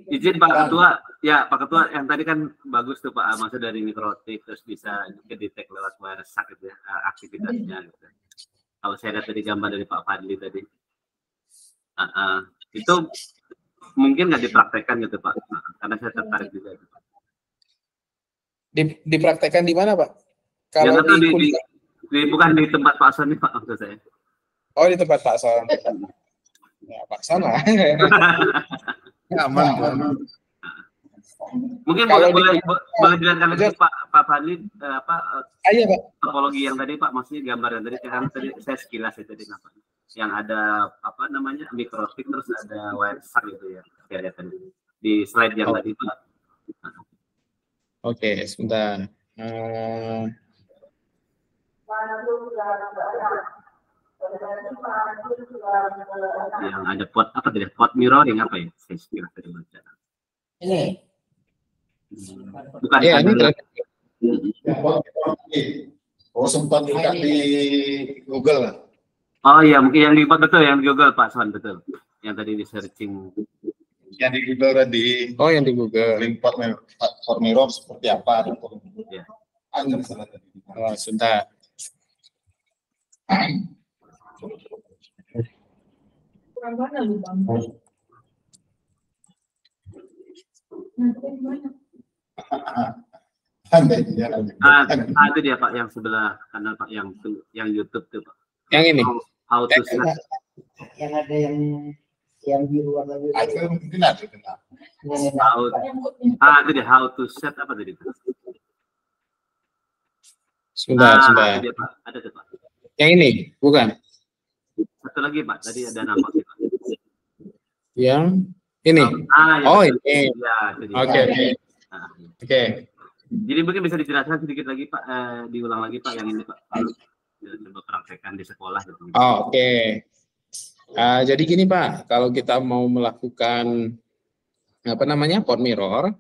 Izin Pak Ketua, ya Pak Ketua yang tadi kan bagus tuh Pak, maksud dari mikrotik terus bisa kedetek lewat wireless gitu ya, aktivitasnya gitu. Kalau saya lihat tadi gambar dari Pak Fadli tadi, itu mungkin nggak dipraktekkan gitu Pak, karena saya tertarik juga. Gitu. Dipraktekkan di mana Pak? Kalau ya, bukan di tempat Pak Son nih Pak maksud saya. Oh di tempat Pak Son. Ya Pak Son lah. aman. Mungkin Kalau boleh jelaskan lagi Pak Fadli Iya Pak. topologi yang tadi Pak, maksudnya gambar yang tadi kan tadi saya sekilas itu tadi apa? Yang ada apa namanya mikrotik terus ada wireless gitu ya. Saya lihat tadi di slide yang tadi Pak. Oke, sebentar. Yang ada pot apa tadi? Pot mirroring apa ya? Saya sekilas tadi baca. Ini. Bukan Ya, ini Oh, sempat buka di Google lah. Oh iya, mungkin yang di betul yang di Google Pak Son betul. Yang tadi di searching. Yang di Google tadi. Oh, yang di Google. Link port mirror seperti apa? Ya. Oh, sebentar. Kurang mana lu Bang? Itu dia Pak yang sebelah kanan Pak yang YouTube tuh Pak. Yang ini. How to set. Yang ada yang di luar lagi. Itu mungkin ada. Itu dia how to set apa tadi itu? Sebentar. Itu dia, Pak. Ada tuh Pak. Yang ini, bukan? Satu lagi Pak, tadi ada nama Pak. Yang ini. Ya, Oh, ini. Ya, Oke. Oke. Jadi mungkin bisa dijelaskan sedikit lagi Pak, diulang lagi Pak yang ini Pak. Coba praktekkan di sekolah gitu. Oh, oke. Jadi gini Pak, kalau kita mau melakukan apa namanya port mirror,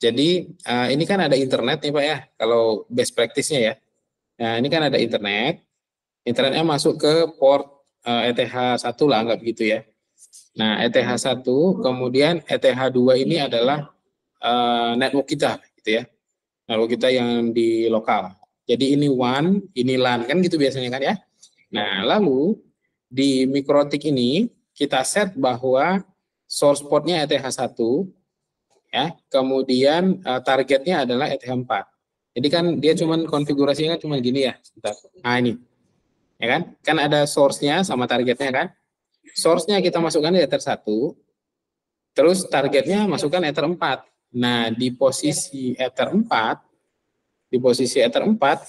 jadi ini kan ada internet nih Pak ya. Kalau best practice-nya ya. Nah ini kan ada internetnya masuk ke port ETH 1 lah, anggap gitu ya. Nah ETH 1, kemudian ETH 2 ini adalah network kita, gitu ya. Network kita yang di lokal. Jadi ini WAN, ini LAN, kan gitu biasanya kan ya. Nah lalu di mikrotik ini kita set bahwa source portnya ETH 1, ya, kemudian targetnya adalah ETH 4. Jadi kan dia cuman konfigurasinya kan cuman gini ya. Bentar. Nah ini, ya kan? Kan ada source-nya sama targetnya kan? Source-nya kita masukkan di Ether 1, terus targetnya masukkan Ether 4. Nah di posisi Ether 4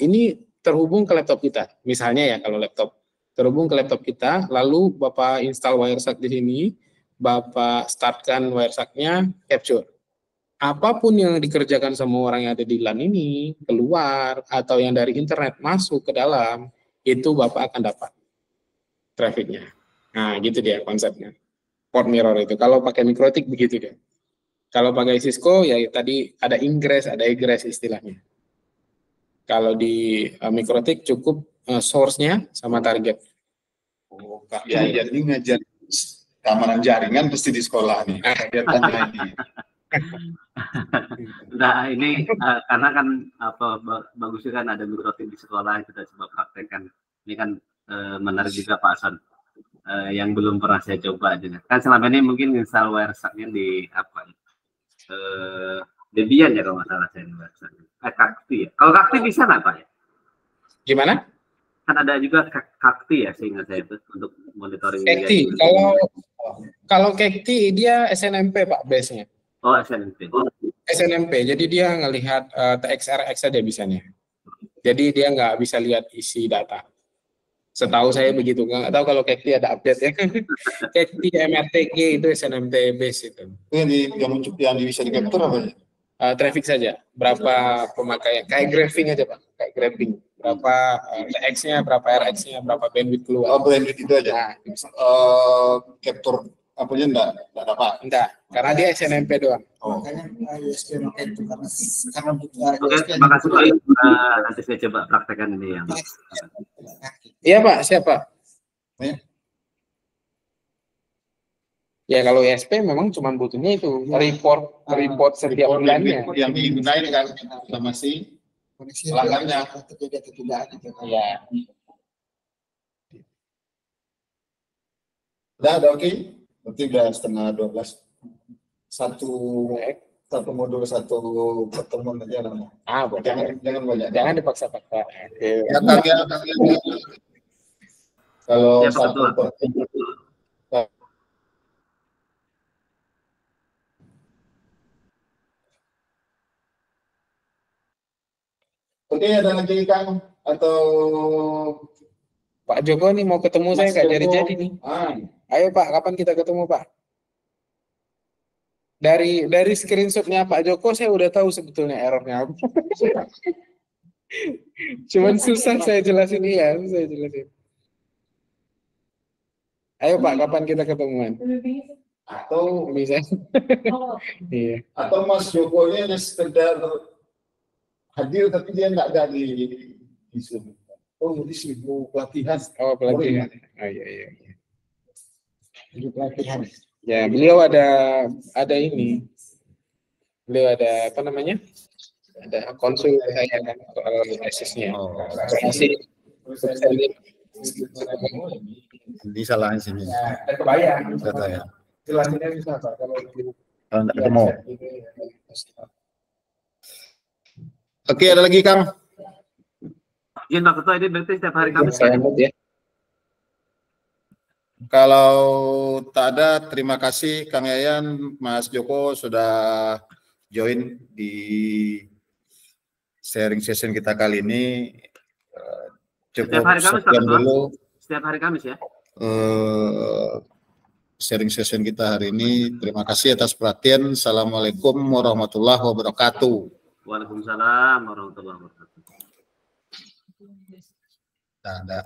ini terhubung ke laptop kita. Misalnya ya kalau laptop terhubung ke laptop kita, lalu Bapak install Wireshark di sini, Bapak startkan Wireshark-nya, capture. Apapun yang dikerjakan sama orang yang ada di LAN ini, keluar, atau yang dari internet masuk ke dalam, itu Bapak akan dapat trafficnya. Nah, gitu dia konsepnya. Port mirror itu. Kalau pakai mikrotik, begitu dia. Kalau pakai Cisco, ya tadi ada ingress, ada egress istilahnya. Kalau di mikrotik cukup source-nya sama target. Oh, Kak Yayan ini ngajar keamanan jaringan pasti di sekolah nih. Nah ini karena kan bagusnya kan ada mikrotik di sekolah, kita coba praktekkan. Ini kan menarik juga Pak Son. Yang belum pernah saya coba aja. Kan selama ini mungkin install Wireshark-nya di Debian ya kalau nggak salah saya baca. Kakti ya. Kalau Kakti bisa nggak Pak ya? Gimana? Kan ada juga Kakti ya seingat saya itu untuk monitoring. Kekti. Kalau Kekti dia SNMP Pak base-nya. Oh SNMP. SNMP. Jadi dia ngelihat TXRX saja bisanya. Jadi dia nggak bisa lihat isi data. Setahu saya begitu. Nggak tahu kalau Kekti ada update ya. Kekti MRTG itu SNMP base itu. Yang bisa di capture apa ya? Traffic saja. Berapa pemakaian? Kayak graphing aja Pak. Kayak graphing. Berapa TX-nya, berapa RX-nya, berapa bandwidth keluar. Oh, bandwidth itu aja. Nah, Capture apanya enggak dapat. enggak, karena dia SNMP doang. Makanya ISP pakai itu karena butuh Oke, ISP. terima kasih Pak. Nanti saya coba praktekkan ini yang. Iya Pak, siapa? Ya. Ya kalau ISP memang cuma butuhnya itu report setiap bulannya. Yang digunakan kan sama si Koneksi pelanggannya. terjadi atau tidak gitu. Iya. Udah oke. Berarti udah setengah 12. Satu modul satu pertemuan aja lah. Boleh. Jangan banyak. Jangan dipaksa-paksa. Oke. Ya, kalau Ya, satu betul. Oke, ada lagi Kang atau Pak Joko nih mau ketemu saya nggak Joko? jadi nih. Ayo Pak, kapan kita ketemu Pak? Dari screenshotnya Pak Joko saya udah tahu sebetulnya errornya apa. Cuman susah saya jelasin saya jelasin. Ayo Pak, kapan kita ketemuan? atau Bisa. Iya. atau Mas Joko ini hanya sekedar hadir tapi dia nggak ada di Zoom. Oh, jadi sibuk pelatihan. Oh, pelatihan. Oh iya. Jadi pelatihan. Ya, beliau ada ini. Beliau ada apa namanya? Ada konsul saya kan soal tesisnya. Oh. Masih Di salahin sini. kebayang. Kata ya. Jelasinnya bisa Pak kalau Kalau nggak ketemu. Oke, ada lagi Kang. Izin Pak Ketua, ini berarti setiap hari Kamis saya mute ya. Kalau tak ada, terima kasih Kang Yayan, Mas Joko sudah join di sharing session kita kali ini. Setiap Cukup hari Kamis, Pak sekian Ketua? dulu Setiap hari Kamis ya. sharing session kita hari ini. Terima kasih atas perhatian. Assalamualaikum warahmatullahi wabarakatuh. Waalaikumsalam warahmatullahi wabarakatuh. Nah, ada.